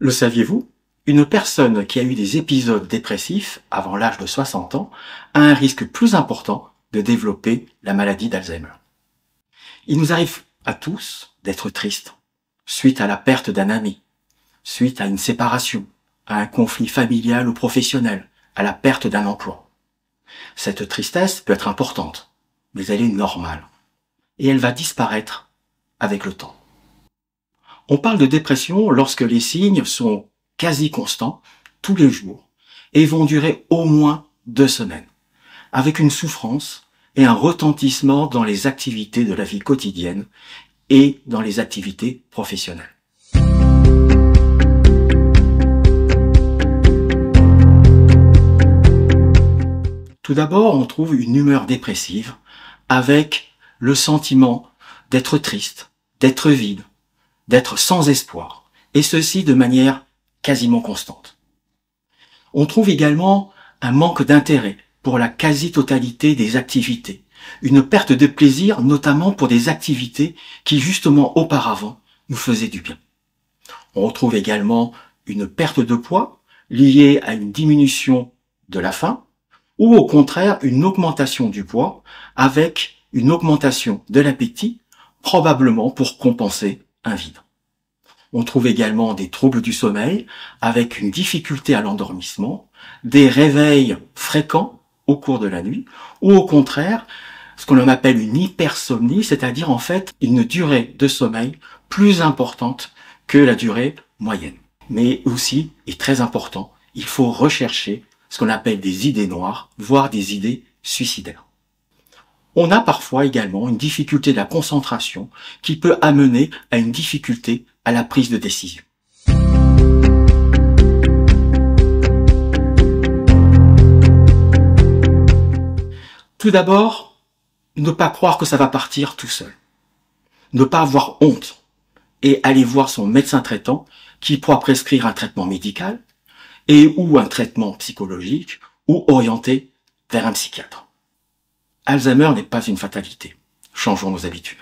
Le saviez-vous? Une personne qui a eu des épisodes dépressifs avant l'âge de 60 ans a un risque plus important de développer la maladie d'Alzheimer. Il nous arrive à tous d'être tristes suite à la perte d'un ami, suite à une séparation, à un conflit familial ou professionnel, à la perte d'un emploi. Cette tristesse peut être importante, mais elle est normale et elle va disparaître avec le temps. On parle de dépression lorsque les signes sont quasi constants, tous les jours, et vont durer au moins 2 semaines, avec une souffrance et un retentissement dans les activités de la vie quotidienne et dans les activités professionnelles. Tout d'abord, on trouve une humeur dépressive avec le sentiment d'être triste, d'être vide, d'être sans espoir, et ceci de manière quasiment constante. On trouve également un manque d'intérêt pour la quasi-totalité des activités, une perte de plaisir notamment pour des activités qui justement auparavant nous faisaient du bien. On retrouve également une perte de poids liée à une diminution de la faim, ou au contraire une augmentation du poids avec une augmentation de l'appétit, probablement pour compenser un vide. On trouve également des troubles du sommeil avec une difficulté à l'endormissement, des réveils fréquents au cours de la nuit, ou au contraire, ce qu'on appelle une hypersomnie, c'est-à-dire en fait une durée de sommeil plus importante que la durée moyenne. Mais aussi, et très important, il faut rechercher ce qu'on appelle des idées noires, voire des idées suicidaires. On a parfois également une difficulté de la concentration qui peut amener à une difficulté à la prise de décision. Tout d'abord, ne pas croire que ça va partir tout seul. Ne pas avoir honte et aller voir son médecin traitant qui pourra prescrire un traitement médical et ou un traitement psychologique ou orienter vers un psychiatre. Alzheimer n'est pas une fatalité. Changeons nos habitudes.